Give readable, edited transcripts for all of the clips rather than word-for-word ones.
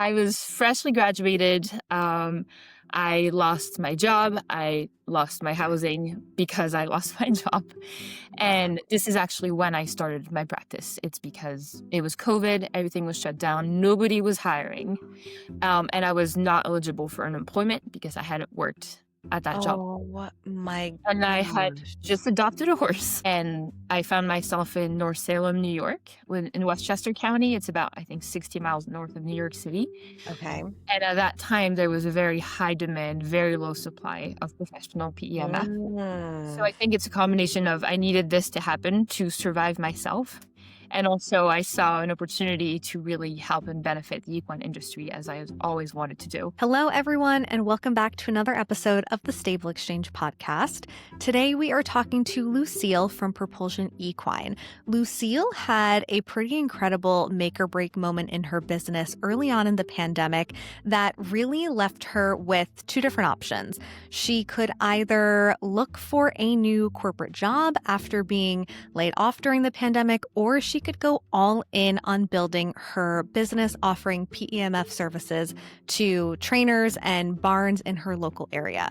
I was freshly graduated. I lost my job. I lost my housing because I lost my job. And this is actually when I started my practice. It's because it was COVID, everything was shut down, nobody was hiring. And I was not eligible for unemployment because I hadn't worked at that job. Oh my And I had gosh. just adopted a horse, and I found myself in North Salem, New York, in Westchester County. It's about, I think, 60 miles north of New York City. Okay. And at that time, there was a very high demand, very low supply of professional PEMF. So Mm. I think it's a combination of I needed this to happen to survive myself. And also, I saw an opportunity to really help and benefit the equine industry as I have always wanted to do. Hello, everyone, and welcome back to another episode of the Stable Exchange podcast. Today, we are talking to Lucile from Propulsion Equine. Lucile had a pretty incredible make or break moment in her business early on in the pandemic that really left her with two different options. She could either look for a new corporate job after being laid off during the pandemic, or she could go all in on building her business offering PEMF services to trainers and barns in her local area.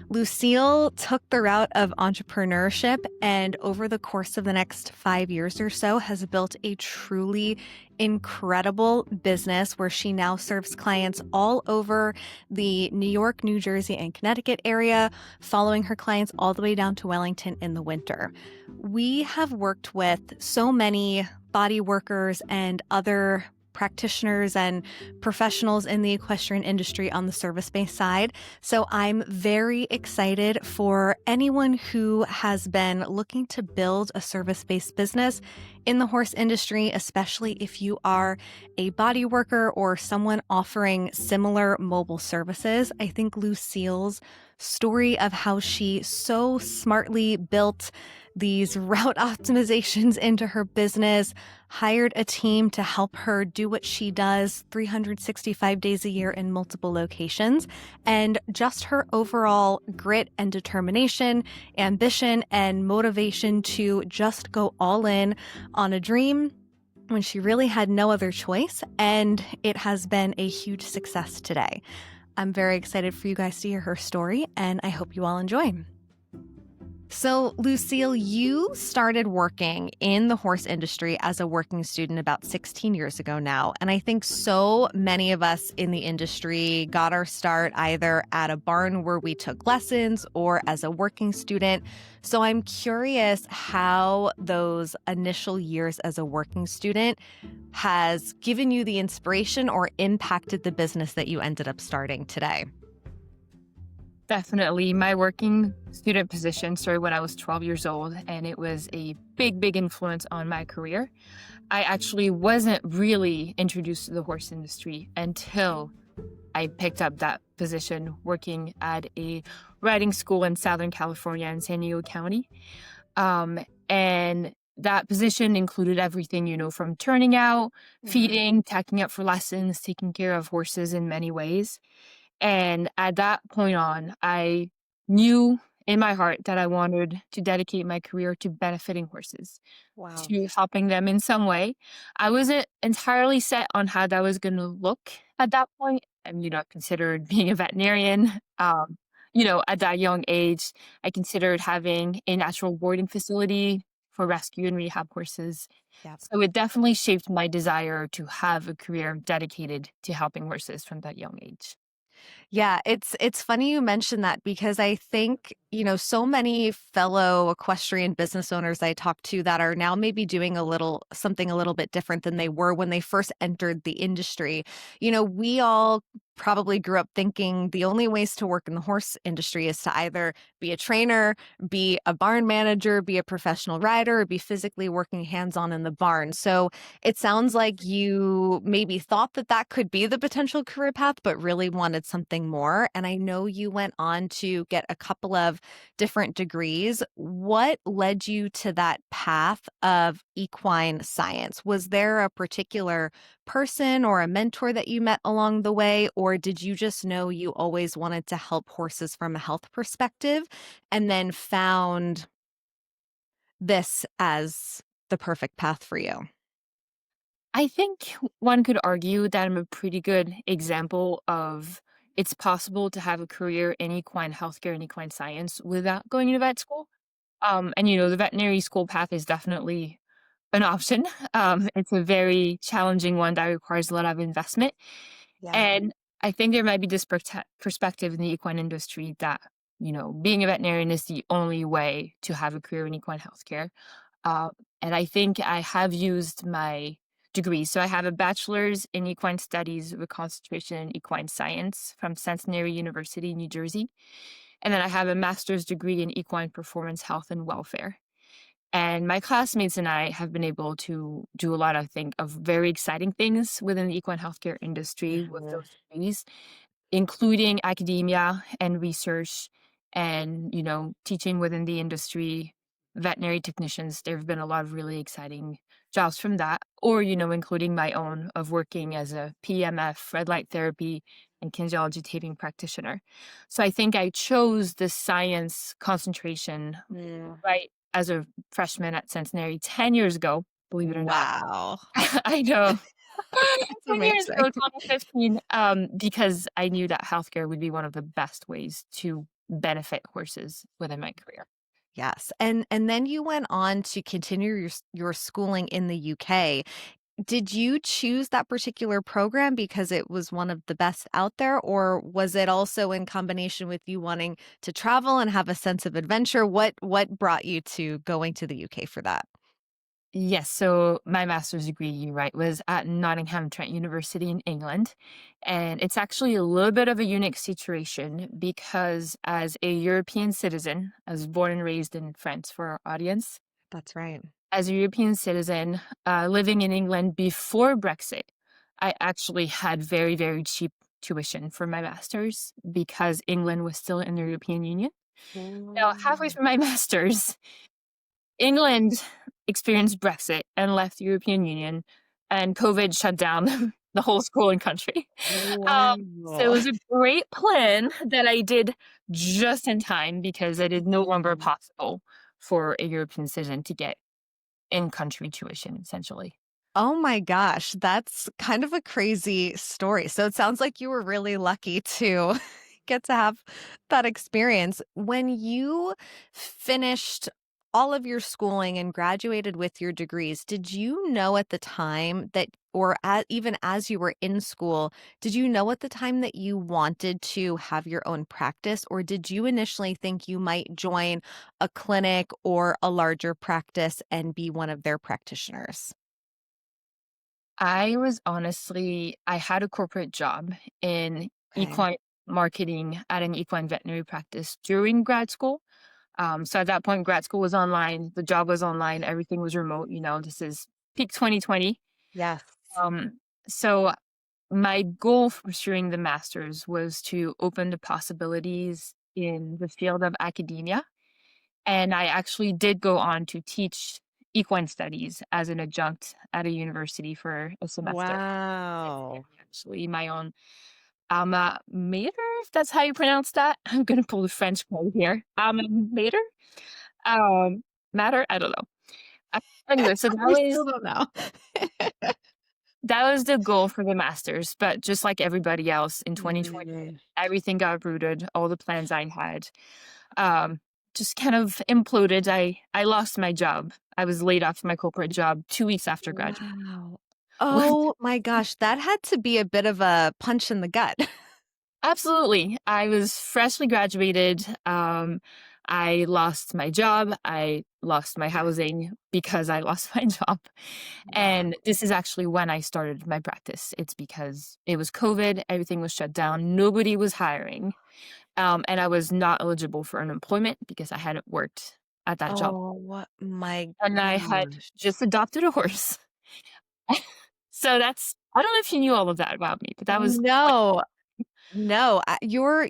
Lucile took the route of entrepreneurship and over the course of the next 5 years or so has built a truly incredible business where she now serves clients all over the New York, New Jersey, and Connecticut area, following her clients all the way down to Wellington in the winter. We have worked with so many body workers and other practitioners and professionals in the equestrian industry on the service-based side. So I'm very excited for anyone who has been looking to build a service-based business in the horse industry, especially if you are a body worker or someone offering similar mobile services. I think Lucile's story of how she so smartly built these route optimizations into her business, hired a team to help her do what she does 365 days a year in multiple locations, and just her overall grit and determination, ambition, and motivation to just go all in on a dream when she really had no other choice, and it has been a huge success today. I'm very excited for you guys to hear her story, and I hope you all enjoy. So, Lucile, you started working in the horse industry as a working student about 16 years ago now. And I think so many of us in the industry got our start either at a barn where we took lessons or as a working student. So I'm curious how those initial years as a working student has given you the inspiration or impacted the business that you ended up starting today. Definitely. My working student position started when I was 12 years old, and it was a big, big influence on my career. I actually wasn't really introduced to the horse industry until I picked up that position working at a riding school in Southern California in San Diego County. And that position included everything, from turning out, feeding, tacking up for lessons, taking care of horses in many ways. And at that point on, I knew in my heart that I wanted to dedicate my career to benefiting horses, Wow. to helping them in some way. I wasn't entirely set on how that was going to look at that point. And, I considered being a veterinarian. At that young age, I considered having a natural boarding facility for rescue and rehab horses. Yep. So it definitely shaped my desire to have a career dedicated to helping horses from that young age. Yeah, it's funny you mentioned that because I think, so many fellow equestrian business owners I talk to that are now maybe doing something a little bit different than they were when they first entered the industry. We all probably grew up thinking the only ways to work in the horse industry is to either be a trainer, be a barn manager, be a professional rider, or be physically working hands-on in the barn. So it sounds like you maybe thought that that could be the potential career path, but really wanted something more. And I know you went on to get a couple of different degrees. What led you to that path of equine science? Was there a particular person or a mentor that you met along the way, or did you just know you always wanted to help horses from a health perspective and then found this as the perfect path for you? I think one could argue that I'm a pretty good example of it's possible to have a career in equine healthcare and equine science without going to vet school. The veterinary school path is definitely an option. It's a very challenging one that requires a lot of investment. Yeah. And I think there might be this perspective in the equine industry that, being a veterinarian is the only way to have a career in equine healthcare. Uh, and I think I have used my degree. So I have a bachelor's in equine studies with concentration in equine science from Centenary University, New Jersey. And then I have a master's degree in equine performance health and welfare. And my classmates and I have been able to do a lot, I think, of very exciting things within the equine healthcare industry with Mhm. those degrees, including academia and research and, teaching within the industry, veterinary technicians. There have been a lot of really exciting jobs from that, or, including my own of working as a PEMF, red light therapy, and kinesiology taping practitioner. So I think I chose the science concentration Mm. right as a freshman at Centenary 10 years ago, believe it or not. Wow. I know. That's 10 years amazing. ago, 2015, because I knew that healthcare would be one of the best ways to benefit horses within my career. Yes. And then you went on to continue your schooling in the UK. Did you choose that particular program because it was one of the best out there, or was it also in combination with you wanting to travel and have a sense of adventure? What brought you to going to the UK for that? Yes, so my master's degree, you're right, was at Nottingham Trent University in England. And it's actually a little bit of a unique situation because as a European citizen, I was born and raised in France for our audience. That's right. As a European citizen, living in England before Brexit, I actually had very, very cheap tuition for my master's because England was still in the European Union. Now, halfway Mm. through my master's, England experienced Brexit and left the European Union, and COVID shut down the whole schooling country. So it Wow. was a great plan that I did just in time because it is no longer Mhm. possible for a European citizen to get in-country tuition, essentially. Oh my gosh, that's kind of a crazy story. So it sounds like you were really lucky to get to have that experience. When you finished all of your schooling and graduated with your degrees, did you know at the time that, or even as you were in school, did you know at the time that you wanted to have your own practice, or did you initially think you might join a clinic or a larger practice and be one of their practitioners? I had a corporate job in Okay. equine marketing at an equine veterinary practice during grad school. So at that point, grad school was online, the job was online, everything was remote. This is peak 2020. Yes. Um, so my goal for pursuing the master's was to open the possibilities in the field of academia. And I actually did go on to teach equine studies as an adjunct at a university for a semester. Wow. Actually, my own alma mater, if that's how you pronounce that. I'm gonna pull the French card here. Alma mater? Um, matter? I don't know. Anyway, so We still don't know. that was the goal for the masters, but just like everybody else in 2020, Mm. everything got uprooted, all the plans I had, um, just kind of imploded. I lost my job. I was laid off my corporate job 2 weeks after graduating. Wow. Oh my gosh, that had to be a bit of a punch in the gut. Absolutely. I was freshly graduated. I lost my job. I lost my housing because I lost my job. Wow. And this is actually when I started my practice. It's because it was COVID, everything was shut down, nobody was hiring. And I was not eligible for unemployment because I hadn't worked at that job. Oh my And I had gosh. just adopted a horse. So I don't know if you knew all of that about me, but that was like, No. No, your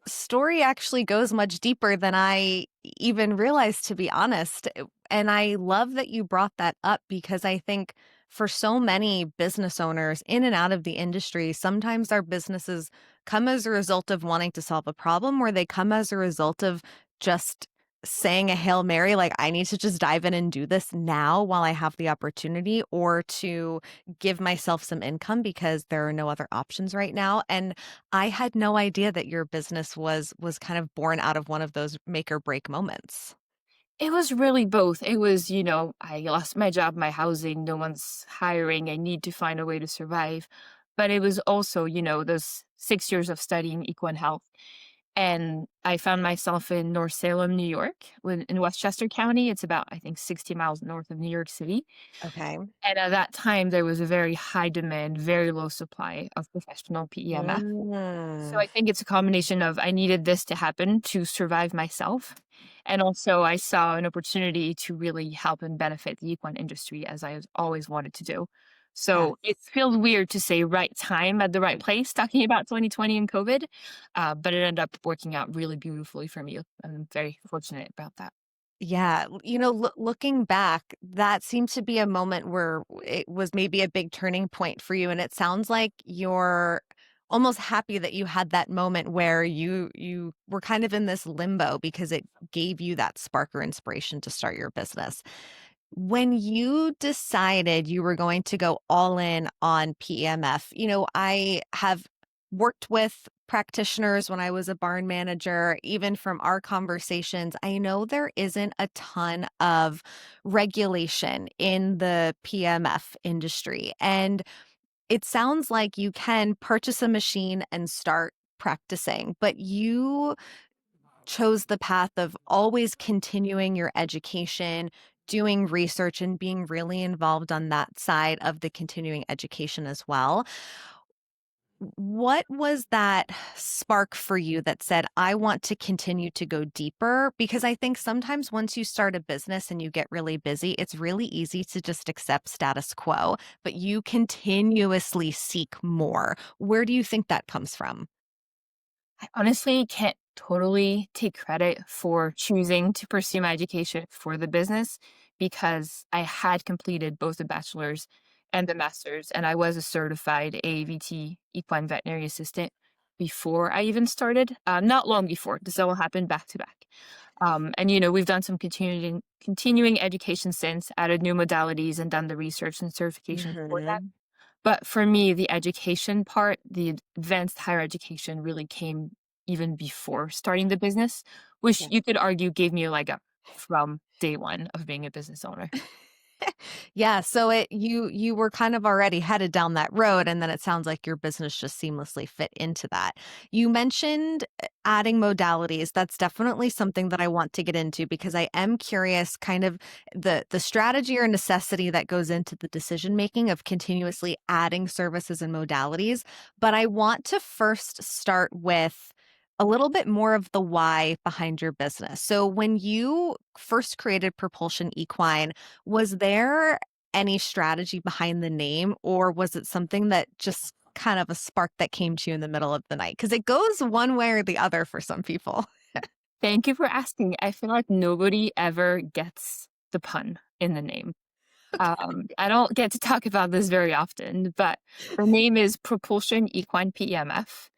story actually goes much deeper than I even realized, to be honest. And I love that you brought that up because I think for so many business owners in and out of the industry, sometimes our businesses come as a result of wanting to solve a problem, or they come as a result of just saying a Hail Mary, like, I need to just dive in and do this now while I have the opportunity, or to give myself some income because there are no other options right now. And I had no idea that your business was kind of born out of one of those make or break moments. It was really both. It was, I lost my job, my housing, no one's hiring, I need to find a way to survive. But it was also, those 6 years of studying equine health. And I found myself in North Salem, New York, in Westchester County. It's about, I think, 60 miles north of New York City. Okay. And at that time, there was a very high demand, very low supply of professional PEMF. So Mm. I think it's a combination of I needed this to happen to survive myself. And also I saw an opportunity to really help and benefit the equine industry as I have always wanted to do. Yeah. So it feels weird to say right time at the right place, talking about 2020 and COVID, but it ended up working out really beautifully for me. I'm very fortunate about that. Yeah, looking back, that seems to be a moment where it was maybe a big turning point for you, and it sounds like you're almost happy that you had that moment where you were kind of in this limbo because it gave you that spark or inspiration to start your business. When you decided you were going to go all in on PEMF, I have worked with practitioners when I was a barn manager. Even from our conversations, I know there isn't a ton of regulation in the PMF industry. And it sounds like you can purchase a machine and start practicing, but you chose the path of always continuing your education, doing research, and being really involved on that side of the continuing education as well. What was that spark for you that said, I want to continue to go deeper? Because I think sometimes once you start a business and you get really busy, it's really easy to just accept status quo, but you continuously seek more. Where do you think that comes from? I honestly can't totally take credit for choosing to pursue my education for the business because I had completed both the bachelor's and the master's, and I was a certified AAVT equine veterinary assistant before I even started. Not long before. This all happened back to back. And we've done some continuing education since, added new modalities, and done the research and certification for that. Mhm. But for me, the education part, the advanced higher education really came even before starting the business, which you could argue gave me a leg up from day one of being a business owner. Yeah, so you were kind of already headed down that road, and then it sounds like your business just seamlessly fit into that. You mentioned adding modalities. That's definitely something that I want to get into because I am curious kind of the strategy or necessity that goes into the decision making of continuously adding services and modalities. But I want to first start with a little bit more of the why behind your business. So when you first created Propulsion Equine, was there any strategy behind the name, or was it something that just kind of a spark that came to you in the middle of the night? Because it goes one way or the other for some people. Thank you for asking. I feel like nobody ever gets the pun in the name. I don't get to talk about this very often, but the name is Propulsion Equine PEMF,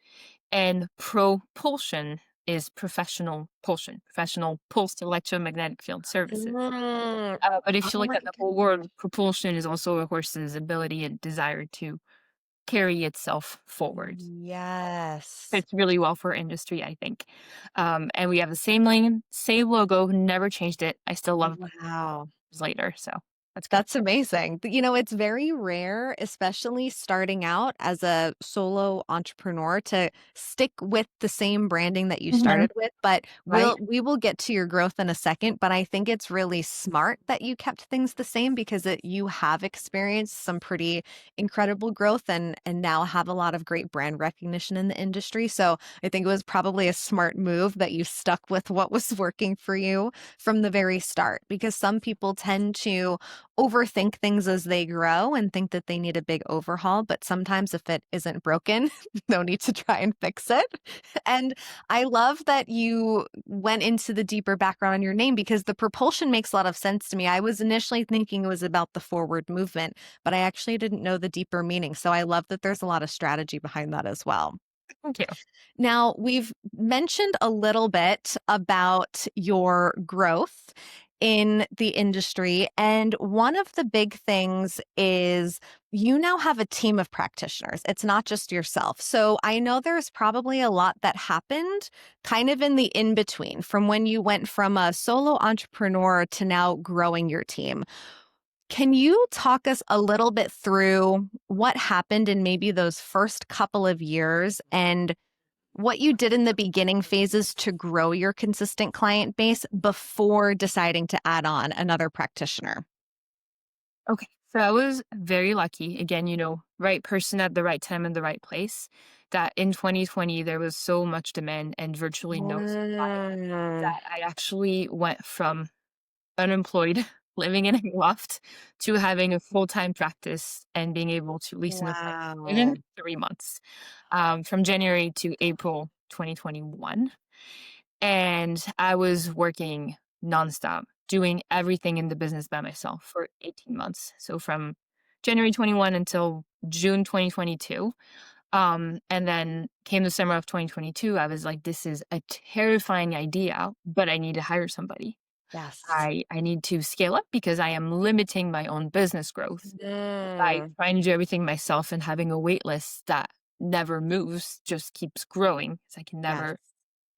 and propulsion is professional pulsed electromagnetic field services. Mm, But if you oh look my at the whole goodness. word, propulsion is also a horse's ability and desire to carry itself forward. Yes. Fits really well for industry, I think. And we have the same lane, same logo, never changed it. I still love it Wow. years later, so that's good. That's amazing. It's very rare, especially starting out as a solo entrepreneur, to stick with the same branding that you Mhm. started with. But Right? we will get to your growth in a second. But I think it's really smart that you kept things the same because you have experienced some pretty incredible growth and now have a lot of great brand recognition in the industry. So I think it was probably a smart move that you stuck with what was working for you from the very start, because some people tend to overthink things as they grow and think that they need a big overhaul. But sometimes if it isn't broken, no need to try and fix it. And I love that you went into the deeper background on your name because the propulsion makes a lot of sense to me. I was initially thinking it was about the forward movement, but I actually didn't know the deeper meaning. So I love that there's a lot of strategy behind that as well. Thank you. Now, we've mentioned a little bit about your growth in the industry. And one of the big things is you now have a team of practitioners. It's not just yourself. So I know there's probably a lot that happened kind of in the in between from when you went from a solo entrepreneur to now growing your team. Can you talk us a little bit through what happened in maybe those first couple of years and what you did in the beginning phases to grow your consistent client base before deciding to add on another practitioner? Okay. So I was very lucky. Again, right person at the right time in the right place. That in 2020, there was so much demand and virtually no supply Mm. that I actually went from unemployed, living in a loft, to having a full-time practice and being able to lease an apartment Wow. within 3 months, from January to April 2021. And I was working nonstop, doing everything in the business by myself for 18 months. So from January 21 until June 2022. And then came the summer of 2022, I was like, this is a terrifying idea, but I need to hire somebody. Yes. I need to scale up because I am limiting my own business growth by Mm. trying to do everything myself and having a wait list that never moves, just keeps growing. Because I can Yes. never,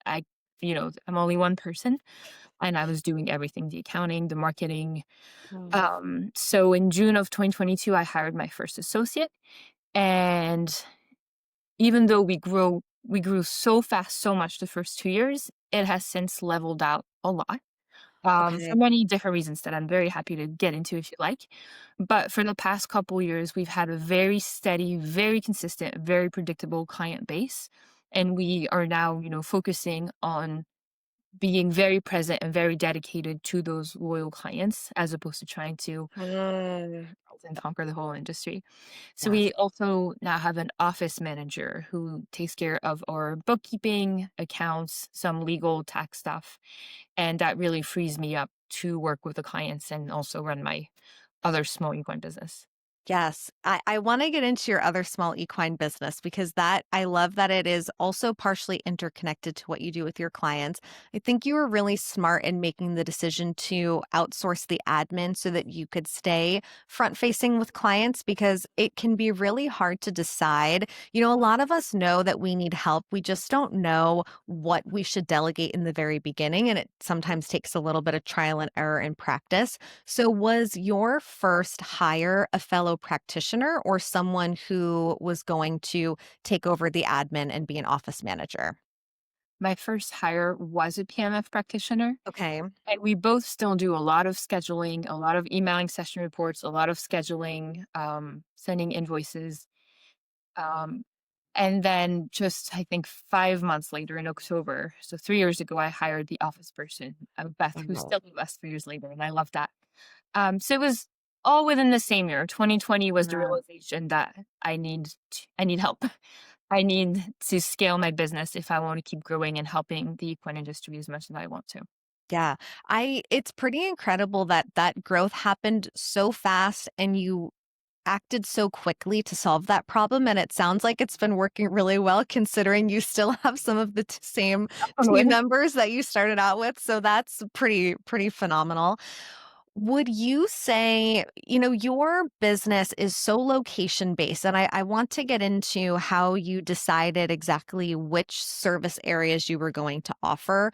I, I'm only one person and I was doing everything, the accounting, the marketing. Mm. So in June of 2022, I hired my first associate. And even though we grew so fast, so much the first 2 years, it has since leveled out a lot, for Okay. many different reasons that I'm very happy to get into if you like. But for the past couple years, we've had a very steady, very consistent, very predictable client base. And we are now, focusing on being very present and very dedicated to those loyal clients as opposed to trying to Mm. and conquer the whole industry. So Yes. we also now have an office manager who takes care of our bookkeeping, accounts, some legal tax stuff. And that really frees me up to work with the clients and also run my other small equine business. Yes. I want to get into your other small equine business because that I love that it is also partially interconnected to what you do with your clients. I think you were really smart in making the decision to outsource the admin so that you could stay front facing with clients because it can be really hard to decide. A lot of us know that we need help. We just don't know what we should delegate in the very beginning. And it sometimes takes a little bit of trial and error and practice. So, was your first hire a fellow practitioner or someone who was going to take over the admin and be an office manager? My first hire was a PMF practitioner, Okay. and we both still do a lot of scheduling, a lot of emailing session reports, a lot of scheduling, sending invoices. Um, and then just I think 5 months later in October, so 3 years ago, I hired the office person, Beth, who's Wow. still with us 3 years later, and I love that. So it was all within the same year. 2020 was the Yeah. realization that I need help. I need to scale my business if I want to keep growing and helping the equine industry as much as I want to. Yeah. It's pretty incredible that that growth happened so fast and you acted so quickly to solve that problem. And it sounds like it's been working really well considering you still have some of the same Knock on team wood. members that you started out with. So that's pretty phenomenal. Would you say, your business is so location based, and I want to get into how you decided exactly which service areas you were going to offer.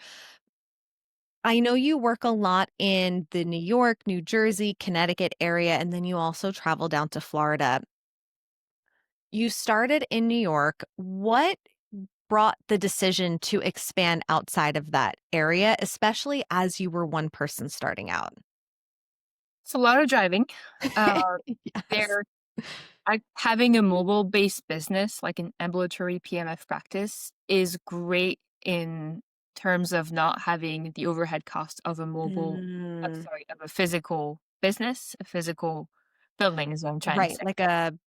I know you work a lot in the New York, New Jersey, Connecticut area, and then you also travel down to Florida. You started in New York. What brought the decision to expand outside of that area, especially as you were one person starting out? It's a lot of driving. Uh, Yes. there having a mobile-based business, like an ambulatory PMF practice, is great in terms of not having the overhead cost of Mm. of a physical business, a physical building is what I'm trying to Right, say.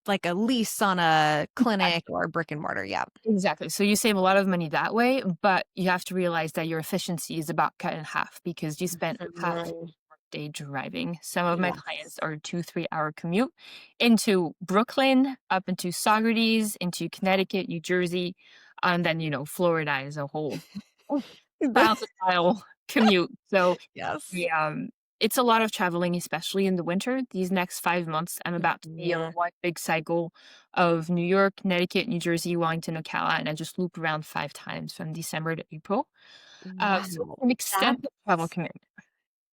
like a lease on a clinic Exactly. or brick and mortar, yeah. Exactly. So you save a lot of money that way, but you have to realize that your efficiency is about cut in half because you spent half Mhm. day driving. Some of my clients Yes. are 2-3 hour commute into Brooklyn, up into Saugerties, into Connecticut, New Jersey, and then, Florida as a whole. Oh, 1,000-mile commute. So, Yes. yeah, it's a lot of traveling, especially in the winter. These next 5 months, I'm about to be on Mhm. one big cycle of New York, Connecticut, New Jersey, Wellington, Ocala, and I just loop around 5 times from December to April. So Wow. it's an That's extensive travel commitment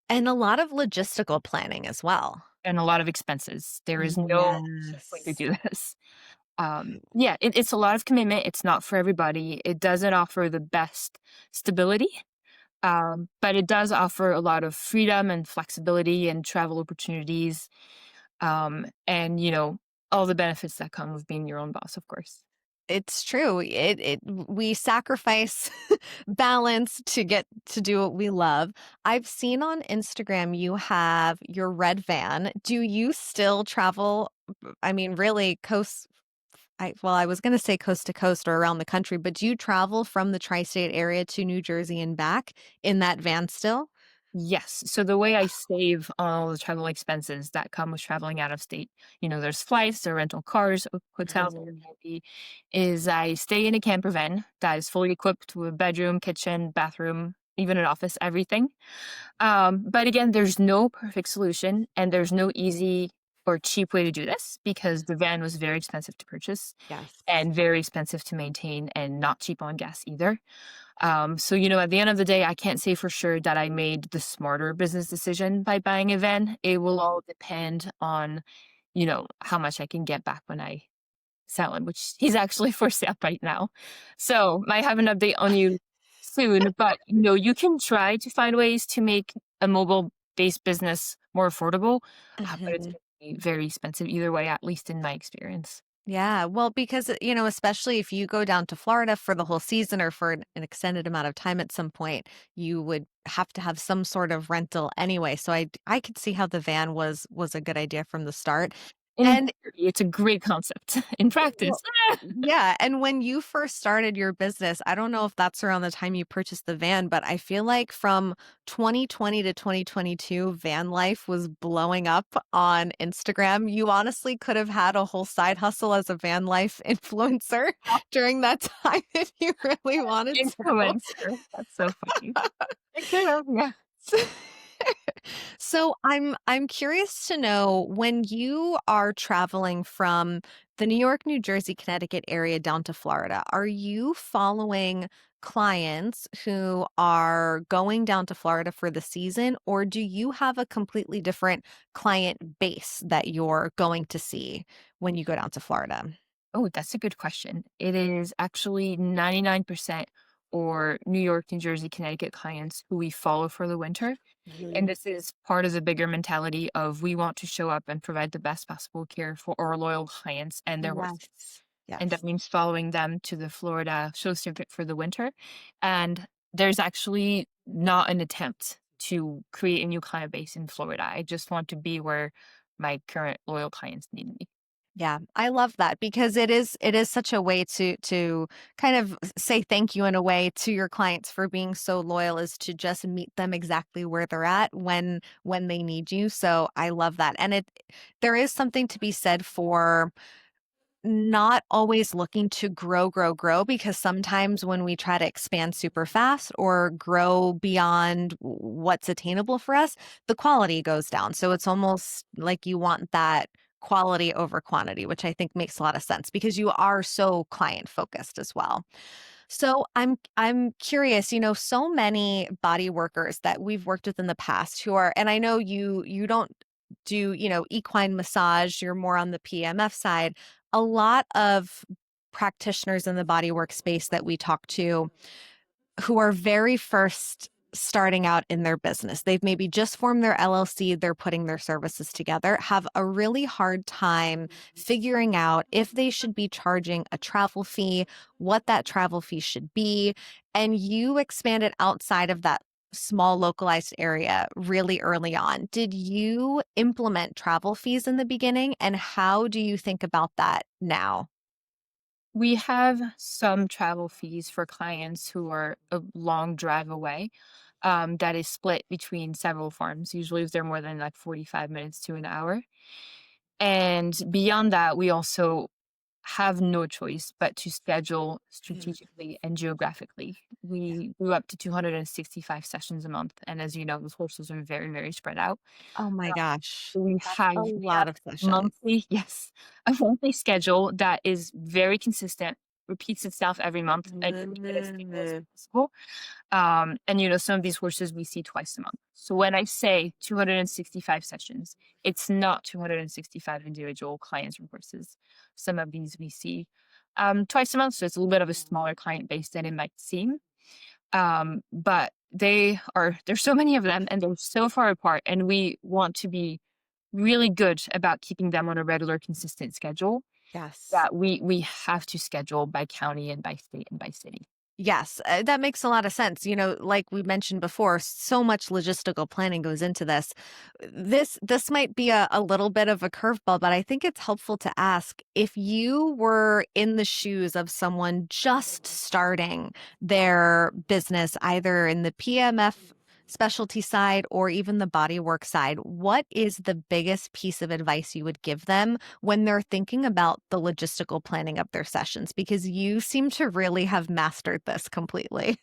and a lot of logistical planning as well. and a lot of expenses. There is no cheap way to Yes. do this. Yeah, it's a lot of commitment. It's not for everybody. It doesn't offer the best stability, but it does offer a lot of freedom and flexibility and travel opportunities, and all the benefits that come with being your own boss, of course. It's true. We sacrifice balance to get to do what we love. I've seen on Instagram you have your red van. Do you still travel? I mean, really I was going to say coast to coast or around the country, but do you travel from the tri-state area to New Jersey and back in that van still? Yes. So the way I save on all the travel expenses that come with traveling out of state, there's flights, there are rental cars, hotels, Mhm. Airbnb, is I stay in a camper van that is fully equipped with bedroom, kitchen, bathroom, even an office, everything. But again, there's no perfect solution and there's no easy or cheap way to do this because the van was very expensive to purchase Yes. and very expensive to maintain and not cheap on gas either. So, at the end of the day, I can't say for sure that I made the smarter business decision by buying a van. It will all depend on, how much I can get back when I sell him, which he's actually for sale right now. So I have an update on you soon, but you can try to find ways to make a mobile based business more affordable, but it's Mhm. going to be very expensive either way, at least in my experience. Yeah, well, because, especially if you go down to Florida for the whole season or for an extended amount of time at some point, you would have to have some sort of rental anyway. So I could see how the van was a good idea from the start. In And theory, it's a great concept. In practice, well, yeah, and when you first started your business, I don't know if that's around the time you purchased the van, but I feel like from 2020 to 2022, van life was blowing up on Instagram. You honestly could have had a whole side hustle as a van life influencer during that time if you really wanted to. influencer. That's so funny. I could have, yeah. So I'm curious to know when you are traveling from the New York, New Jersey, Connecticut area down to Florida, are you following clients who are going down to Florida for the season, or do you have a completely different client base that you're going to see when you go down to Florida? Oh, that's a good question. It is actually 99% or New York, New Jersey, Connecticut clients who we follow for the winter. And Mhm. this is part of the bigger mentality of we want to show up and provide the best possible care for our loyal clients and their horses. Yes. And that Yes. means following them to the Florida show circuit for the winter. And there's actually not an attempt to create a new client base in Florida. I just want to be where my current loyal clients need me. Yeah, I love that because it is such a way to kind of say thank you in a way to your clients for being so loyal is to just meet them exactly where they're at when they need you. So I love that. And there is something to be said for not always looking to grow because sometimes when we try to expand super fast or grow beyond what's attainable for us, the quality goes down. So it's almost like you want that quality over quantity, which I think makes a lot of sense because you are so client focused as well. So I'm curious, so many body workers that we've worked with in the past who are, and I know you don't do, equine massage, you're more on the PMF side. A lot of practitioners in the body work space that we talk to who are very first starting out in their business. They've maybe just formed their LLC, they're putting their services together, have a really hard time figuring out if they should be charging a travel fee, what that travel fee should be. And you expanded outside of that small localized area really early on. Did you implement travel fees in the beginning? And how do you think about that now? We have some travel fees for clients who are a long drive away. that is split between several farms. Usually, if they're more than like 45 minutes to an hour. And beyond that, we also have no choice but to schedule strategically and geographically. We do up to 265 sessions a month. And as you know, those horses are very, very spread out. Oh my gosh. We That's have a we have lot of sessions. monthly yes, a monthly schedule that is very consistent, repeats itself every month, and to keep it as stable as Mm. possible. And some of these horses we see twice a month. So when I say 265 sessions, it's not 265 individual clients from horses. Some of these we see twice a month, so it's a little bit of a smaller client base than it might seem. But there's so many of them and they're so far apart, and we want to be really good about keeping them on a regular, consistent schedule Yes. that we have to schedule by county and by state and by city. Yes, that makes a lot of sense. Like we mentioned before, so much logistical planning goes into this. This might be a little bit of a curveball, but I think it's helpful to ask if you were in the shoes of someone just starting their business, either in the PMF specialty side or even the bodywork side, what is the biggest piece of advice you would give them when they're thinking about the logistical planning of their sessions? Because you seem to really have mastered this completely.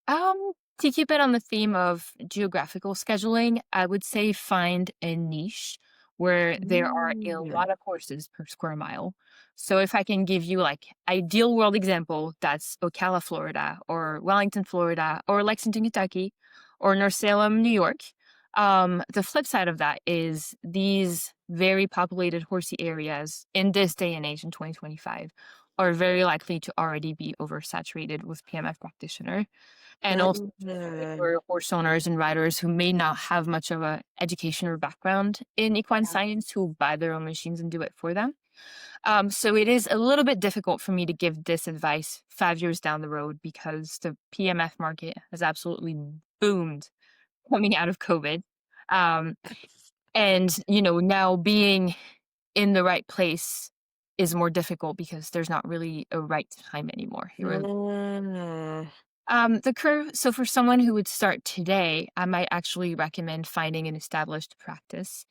To keep it on the theme of geographical scheduling, I would say find a niche where there are a Mm. lot of horses per square mile. So if I can give you like ideal world example, that's Ocala, Florida, or Wellington, Florida, or Lexington, Kentucky, or North Salem, New York. The flip side of that is these very populated horsey areas in this day and age in 2025 are very likely to already be oversaturated with PMF practitioner, and also difficult Mhm. for horse owners and riders who may not have much of a education or background in equine Yeah. science who buy their own machines and do it for them. So it is a little bit difficult for me to give this advice 5 years down the road because the PMF market has absolutely boomed coming out of COVID. Um, and now being in the right place is more difficult because there's not really a right time anymore. Mm. The curve, so for someone who would start today, I might actually recommend finding an established practice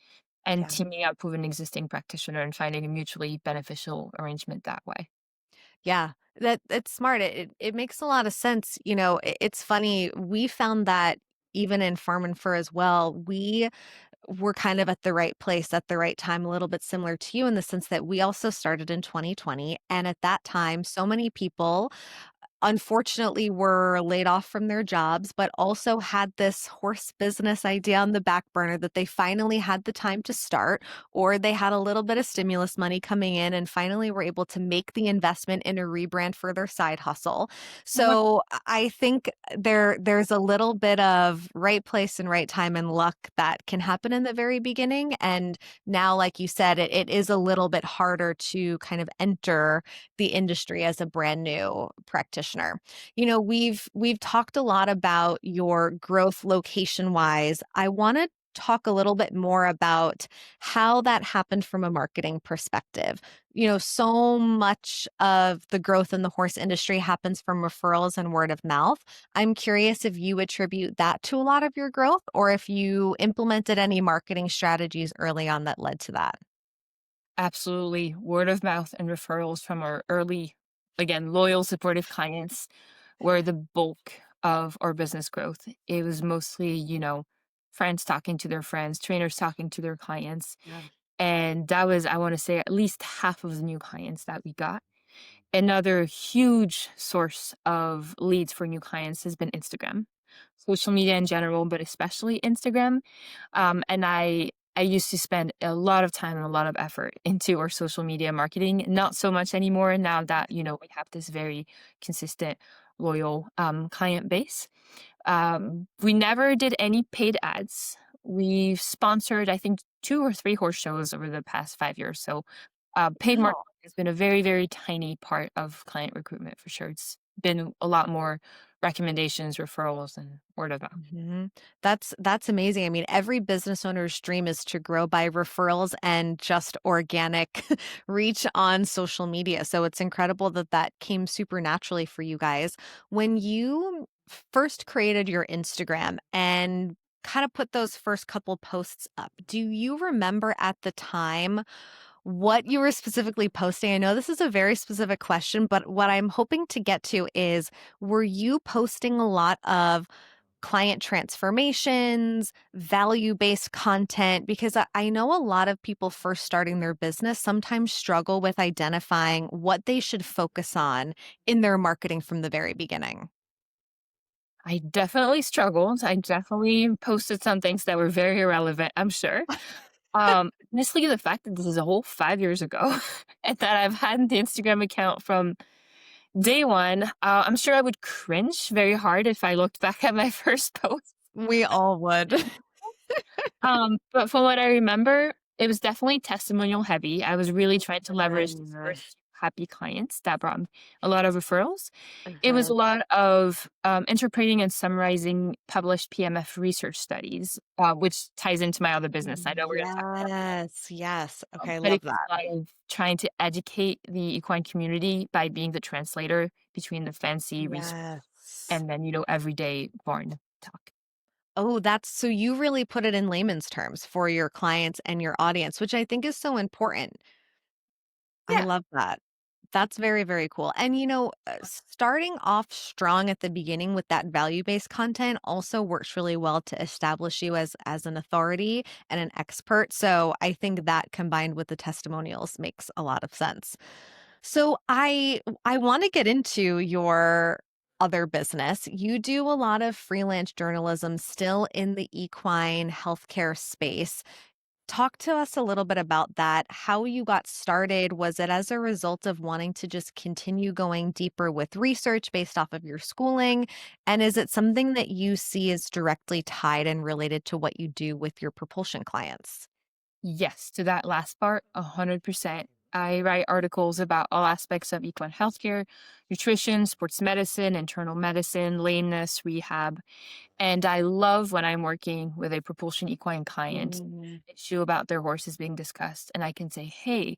and Yeah. teaming up with an existing practitioner and finding a mutually beneficial arrangement that way. Yeah, that's smart. It makes a lot of sense. It's funny. We found that even in Farm and Fur as well, we were kind of at the right place at the right time, a little bit similar to you in the sense that we also started in 2020. And at that time, so many people unfortunately were laid off from their jobs, but also had this horse business idea on the back burner that they finally had the time to start, or they had a little bit of stimulus money coming in and finally were able to make the investment in a rebrand for their side hustle. What So I think there's a little bit of right place and right time and luck that can happen in the very beginning. And now, like you said, it is a little bit harder to kind of enter the industry as a brand new practitioner. We've talked a lot about your growth location wise. I want to talk a little bit more about how that happened from a marketing perspective. So much of the growth in the horse industry happens from referrals and word of mouth. I'm curious if you attribute that to a lot of your growth or if you implemented any marketing strategies early on that led to that. Absolutely. Word of mouth and referrals from our early, again, loyal, supportive clients were the bulk of our business growth. It was mostly, friends talking to their friends, trainers talking to their clients. Yeah. And that was, I want to say, at least half of the new clients that we got. Another huge source of leads for new clients has been Instagram, social media in general, but especially Instagram. And I used to spend a lot of time and a lot of effort into our social media marketing. Not so much anymore now that we have this very consistent, loyal client base. We never did any paid ads. We've sponsored, I think, 2 or 3 horse shows over the past 5 years. So paid marketing Wow. has been a very, very tiny part of client recruitment for sure. It's been a lot more recommendations, referrals, and word of mouth. That's amazing. I mean, every business owner's dream is to grow by referrals and just organic reach on social media. So it's incredible that that came super naturally for you guys. When you first created your Instagram and kind of put those first couple posts up, do you remember at the time what you were specifically posting? I know this is a very specific question, but what I'm hoping to get to is, were you posting a lot of client transformations, value based content? Because I know a lot of people first starting their business sometimes struggle with identifying what they should focus on in their marketing from the very beginning. I definitely struggled. I definitely posted some things that were very irrelevant, I'm sure. Honestly, the fact that this is a whole 5 years ago and that I've had the Instagram account from day one, I'm sure I would cringe very hard if I looked back at my first post. We all would. But from what I remember, it was definitely testimonial heavy. I was really trying to leverage these Mhm. first happy clients that brought me a lot of referrals. It was Mhm. a lot of interpreting and summarizing published PMF research studies, which ties into my other business. I know we're going to talk about Yes, yes. Okay, but love it was that. a lot of trying to educate the equine community by being the translator between the fancy research Yes. and then, everyday barn talk. Oh, that's so you really put it in layman's terms for your clients and your audience, which I think is so important. I Yeah. love that. That's very, very cool. And starting off strong at the beginning with that value-based content also works really well to establish you as an authority and an expert. So I think that combined with the testimonials makes a lot of sense. So I want to get into your other business. You do a lot of freelance journalism still in the equine healthcare space. Talk to us a little bit about that, how you got started. Was it as a result of wanting to just continue going deeper with research based off of your schooling? And is it something that you see as directly tied and related to what you do with your propulsion clients? Yes, to that last part, 100%. I write articles about all aspects of equine healthcare, nutrition, sports medicine, internal medicine, lameness, rehab. And I love when I'm working with a propulsion equine client, Mm. issue about their horses being discussed, and I can say, hey,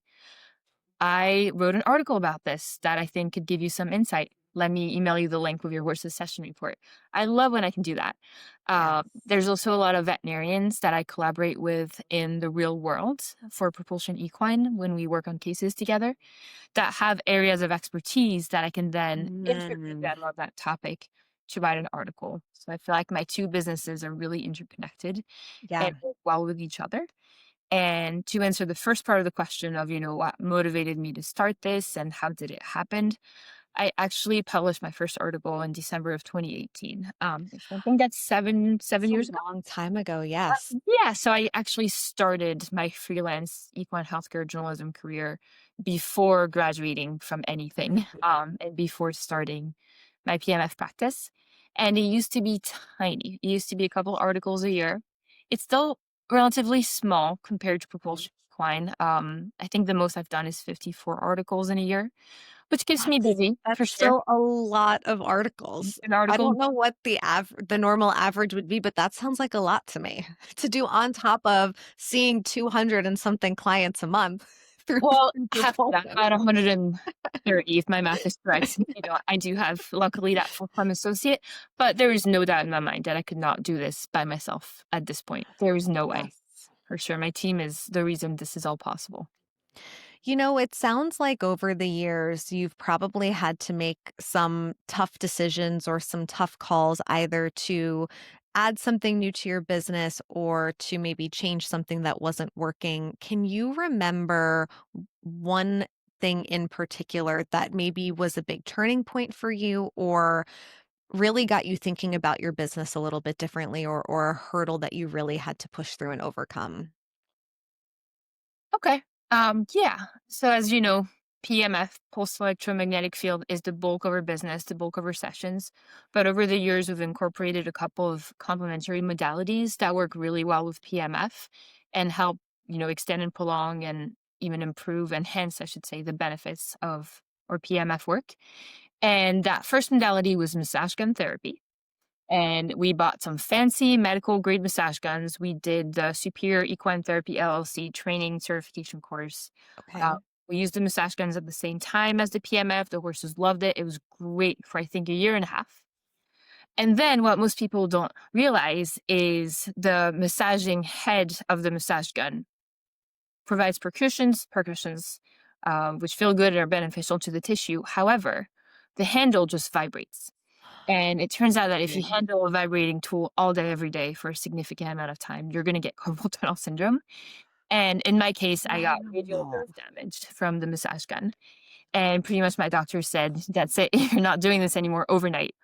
I wrote an article about this that I think could give you some insight. Let me email you the link with your horse's session report. I love when I can do that. Yes. There's also a lot of veterinarians that I collaborate with in the real world for Propulsion Equine when we work on cases together that have areas of expertise that I can then interview Mm. them on that topic to write an article. So I feel like my two businesses are really interconnected Yeah. and work well with each other. And to answer the first part of the question of, what motivated me to start this and how did it happen, I actually published my first article in December of 2018. So I think that's seven It's a years ago. long time ago. Yes. Yeah, so I actually started my freelance equine healthcare journalism career before graduating from anything, and before starting my PMF practice. And it used to be tiny. It used to be a couple articles a year. It's still relatively small compared to propulsion equine. I think the most I've done is 54 articles in a year, which keeps me busy for That's sure. still a lot of articles. An I article. don't know what the normal average would be, but that sounds like a lot to me to do on top of seeing 200 and something clients a month through Well, half of that, propulsion. about 130, if my math is correct. I do have, luckily, that full-time associate, but there is no doubt in my mind that I could not do this by myself at this point. There is no way, Yes. for sure. My team is the reason this is all possible. It sounds like over the years, you've probably had to make some tough decisions or some tough calls either to add something new to your business or to maybe change something that wasn't working. Can you remember one thing in particular that maybe was a big turning point for you or really got you thinking about your business a little bit differently or a hurdle that you really had to push through and overcome? Okay. Yeah. So as you know, PMF, pulse electromagnetic field, is the bulk of our business, the bulk of our sessions. But over the years, we've incorporated a couple of complementary modalities that work really well with PMF and help, extend and prolong and even improve, enhance, I should say, the benefits of our PMF work. And that first modality was massage gun therapy. And we bought some fancy medical grade massage guns. We did the Superior Equine Therapy LLC training certification course. Uh, Okay. we used the massage guns at the same time as the PMF. The horses loved it. It was great for, I think, a year and a half. And then what most people don't realize is the massaging head of the massage gun provides percussions, which feel good and are beneficial to the tissue. However, the handle just vibrates. And it turns out that if you Yeah. handle a vibrating tool all day, every day for a significant amount of time, you're going to get carpal tunnel syndrome. And in my case, I got radial Wow. nerve damage from the massage gun. And pretty much my doctor said, that's it. You're not doing this anymore overnight.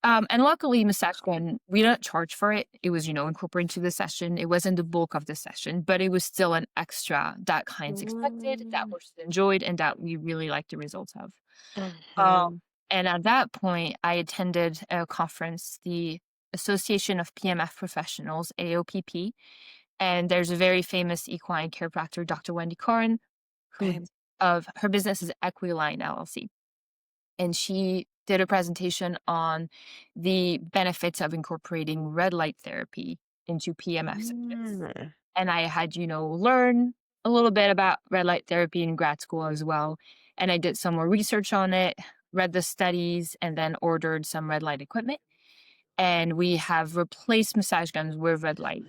And luckily, massage gun, we don't charge for it. It was, incorporated into the session. It wasn't the bulk of the session, but it was still an extra that clients expected, that Mm. horses enjoyed, and that we really liked the results of. Um, Mhm. and at that point, I attended a conference, the Association of PMF Professionals, AOPP, and there's a very famous equine chiropractor, Dr. Wendy Corin, who Okay. of her business is Equiline LLC, and she did a presentation on the benefits of incorporating red light therapy into PMF sessions. Mm. And I had, learn a little bit about red light therapy in grad school as well. And I did some more research on it, read the studies, and then ordered some red light equipment. And we have replaced massage guns with red light,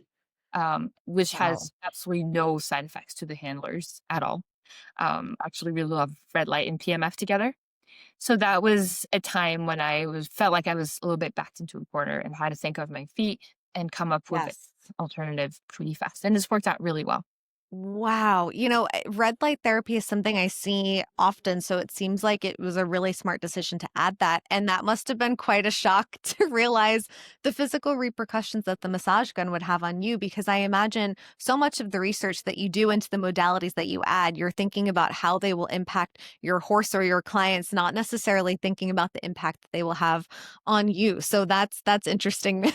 which Wow. has absolutely no side effects to the handlers at all. Actually, really love red light and PMF together. So that was a time when I felt like I was a little bit backed into a corner and had to think of my feet and come up with an Yes. alternative pretty fast. And this worked out really well. Wow. Red light therapy is something I see often. So it seems like it was a really smart decision to add that. And that must have been quite a shock to realize the physical repercussions that the massage gun would have on you, because I imagine so much of the research that you do into the modalities that you add, you're thinking about how they will impact your horse or your clients, not necessarily thinking about the impact that they will have on you. So that's interesting.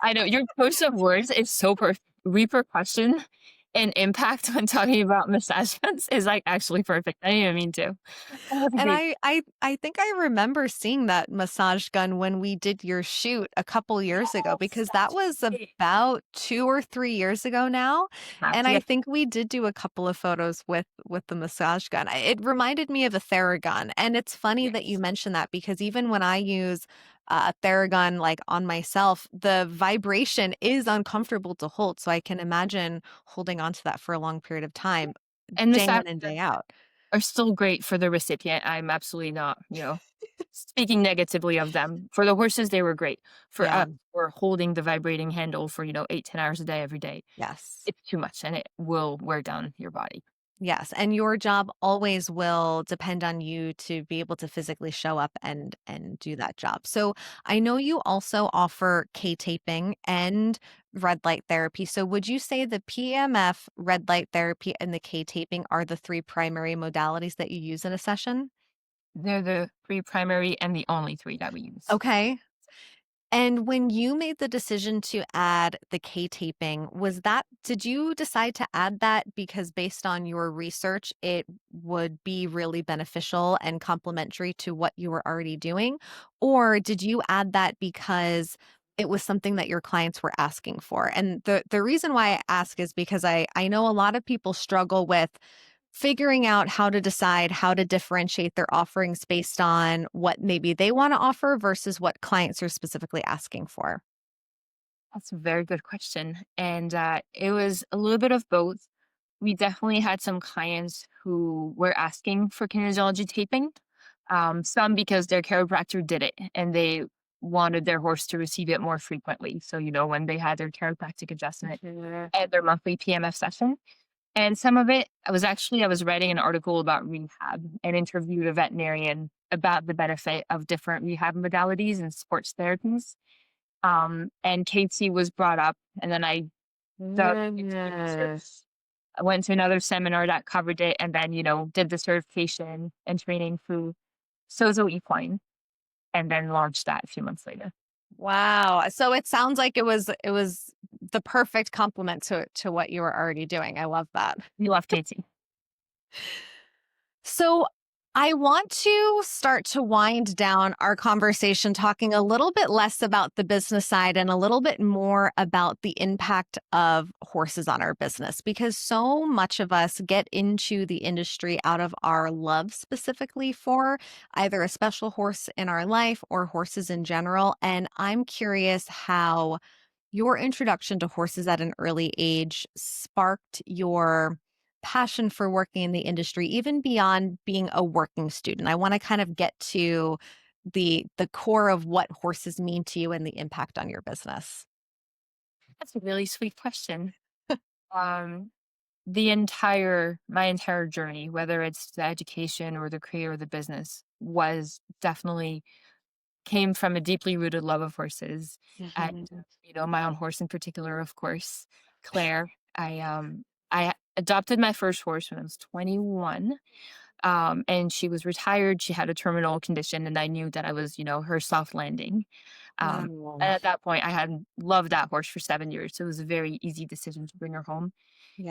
I know your choice of words is so perfect. Repercussion and impact when talking about massage guns is like actually perfect. I didn't even mean to. That's And great. I think I remember seeing that massage gun when we did your shoot a couple years ago, Yes, because that that's was right. about 2 or 3 years ago now, and I Yeah, think we did do a couple of photos with the massage gun. It reminded me of a Theragun, and it's funny that you yes. mentioned that, because even when I use a Theragun, like, on myself, the vibration is uncomfortable to hold, so I can imagine holding on to that for a long period of time, And day massage in and day guns out. are still great for the recipient. I'm absolutely not, speaking negatively of them. For the horses, they were great. For Yeah. us, we're holding the vibrating handle for, 8, 10 hours a day, every day. Yes. It's too much and it will wear down your body. Yes, and your job always will depend on you to be able to physically show up and do that job. So, I know you also offer K-taping and red light therapy. So, would you say the PMF, red light therapy, and the K-taping are the 3 primary modalities that you use in a session? They're the 3 primary and the only 3 that we use. Okay. And when you made the decision to add the K-taping, did you decide to add that because based on your research, it would be really beneficial and complementary to what you were already doing? Or did you add that because it was something that your clients were asking for? And the reason why I ask is because I know a lot of people struggle with figuring out how to decide how to differentiate their offerings based on what maybe they want to offer versus what clients are specifically asking for. That's a very good question, and, it was a little bit of both. We definitely had some clients who were asking for kinesiology taping, some because their chiropractor did it, and they wanted their horse to receive it more frequently, so, when they had their chiropractic adjustment Mhm. at their monthly PMF session. And some of it, I was writing an article about rehab and interviewed a veterinarian about the benefit of different rehab modalities and sports therapies. And Katie was brought up, and then I dug into the research. Yes. I went to another seminar that covered it, and then, did the certification and training through Sozo Equine, and then launched that a few months later. Wow. So it sounds like it was the perfect complement to what you were already doing. I love that. We love Katie. So I want to start to wind down our conversation talking a little bit less about the business side and a little bit more about the impact of horses on our business, because so much of us get into the industry out of our love specifically for either a special horse in our life or horses in general. And I'm curious how your introduction to horses at an early age sparked your passion for working in the industry, even beyond being a working student. I want to kind of get to the core of what horses mean to you and the impact on your business. That's a really sweet question. Um, my entire journey, whether it's the education or the career or the business, was definitely came from a deeply rooted love of horses. And, Mhm. my own horse in particular, of course, Claire. I adopted my first horse when I was 21. And she was retired. She had a terminal condition, and I knew that I was, her soft landing. Oh, And at that point, I had loved that horse for 7 years. So it was a very easy decision to bring her home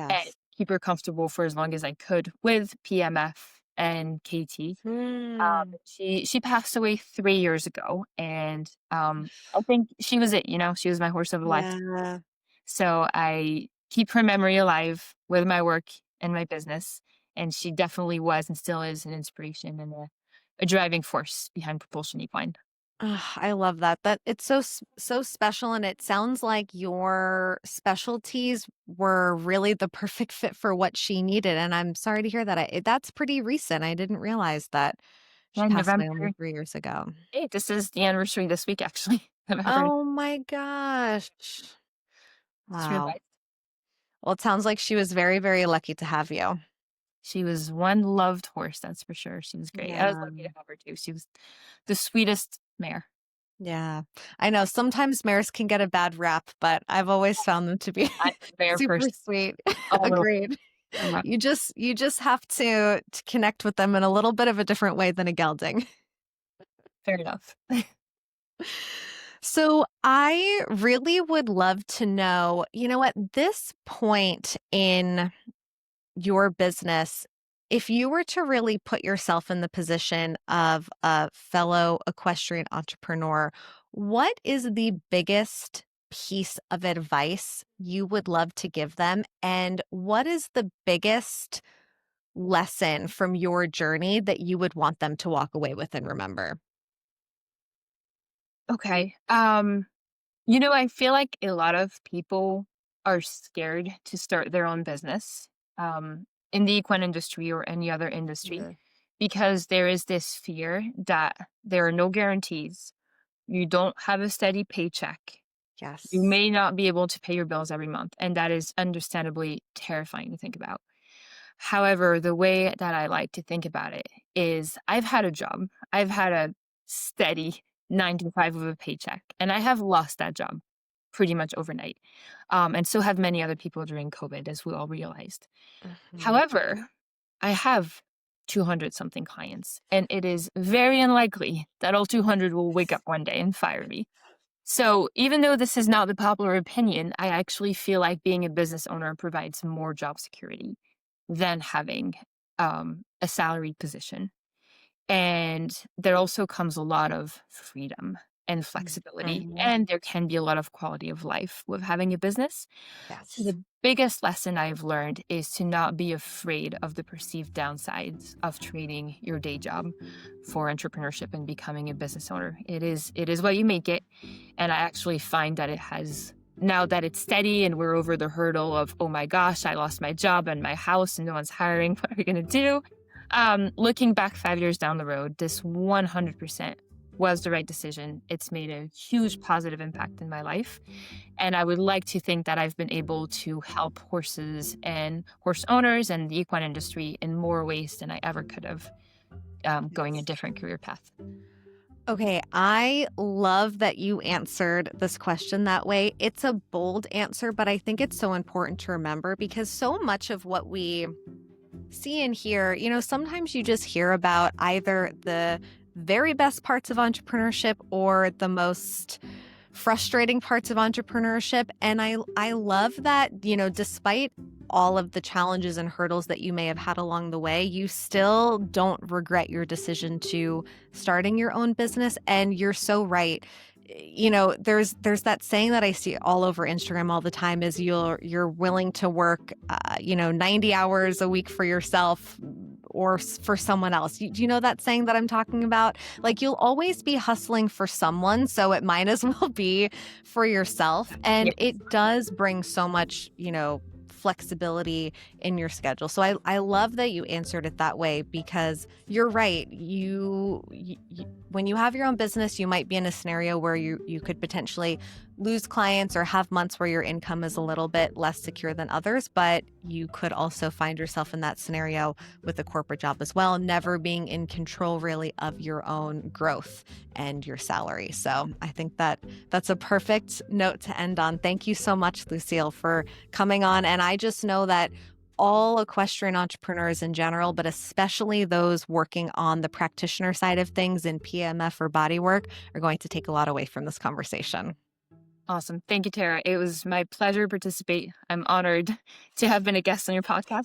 and yes. keep her comfortable for as long as I could with PMF and KT. Hmm. She passed away 3 years ago, and, I think she was it, she was my horse of a life. Yeah. So I keep her memory alive with my work and my business, and she definitely was and still is an inspiration and a driving force behind Propulsion Equine. I love that. That it's so so special, and it sounds like your specialties were really the perfect fit for what she needed. And I'm sorry to hear that. That's pretty recent. I didn't realize that she Yeah, passed November away only 3 years ago. 8th, this is the anniversary this week, actually. November 8th. Oh my gosh! It's Wow. realized Well, it sounds like she was very, very lucky to have you. she was one loved horse, that's for sure. She was great. I was Yeah. lucky to have her too. She was the sweetest mare. Yeah. I know sometimes mares can get a bad rap, but I've always found them to be I'm a mare super person sweet. all the way. Agreed. You just have to connect with them in a little bit of a different way than a gelding. Fair enough. So I really would love to know, at this point in your business, if you were to really put yourself in the position of a fellow equestrian entrepreneur, what is the biggest piece of advice you would love to give them? And what is the biggest lesson from your journey that you would want them to walk away with and remember? Okay. I feel like a lot of people are scared to start their own business in the equine industry or any other industry Yeah. because there is this fear that there are no guarantees. You don't have a steady paycheck. You Yes. may not be able to pay your bills every month. And that is understandably terrifying to think about. However, the way that I like to think about it is I've had a job. I've had a steady 9 to 5 of a paycheck, and I have lost that job pretty much overnight. And so have many other people during COVID, as we all realized. Mhm. However, I have 200 something clients, and it is very unlikely that all 200 will wake up one day and fire me. So, even though this is not the popular opinion, I actually feel like being a business owner provides more job security than having a salaried position. And there also comes a lot of freedom and flexibility, Mhm. and there can be a lot of quality of life with having a business. So, Yes. the biggest lesson I've learned is to not be afraid of the perceived downsides of trading your day job for entrepreneurship and becoming a business owner. It is what you make it. And I actually find that it has, now that it's steady and we're over the hurdle of, oh my gosh, I lost my job and my house and no one's hiring, what are we going to do? Looking back 5 years down the road, this 100% was the right decision. It's made a huge positive impact in my life. And I would like to think that I've been able to help horses and horse owners and the equine industry in more ways than I ever could have, going a Yes. different career path. Okay, I love that you answered this question that way. It's a bold answer, but I think it's so important to remember because so much of what we see and hear, sometimes you just hear about either the very best parts of entrepreneurship or the most frustrating parts of entrepreneurship. And I love that, despite all of the challenges and hurdles that you may have had along the way, you still don't regret your decision to starting your own business. And you're so right. There's that saying that I see all over Instagram all the time is you're willing to work 90 hours a week for yourself or for someone else. Do you know that saying that I'm talking about? Like, you'll always be hustling for someone, so it might as well be for yourself. And Yes. it does bring so much, flexibility in your schedule. So I love that you answered it that way, because you're right. You when you have your own business, you might be in a scenario where you could potentially lose clients or have months where your income is a little bit less secure than others, but you could also find yourself in that scenario with a corporate job as well, never being in control really of your own growth and your salary. So I think that's a perfect note to end on. Thank you so much, Lucile, for coming on. And I just know that all equestrian entrepreneurs in general, but especially those working on the practitioner side of things in PMF or bodywork, are going to take a lot away from this conversation. Awesome. Thank you, Tara. It was my pleasure to participate. I'm honored to have been a guest on your podcast.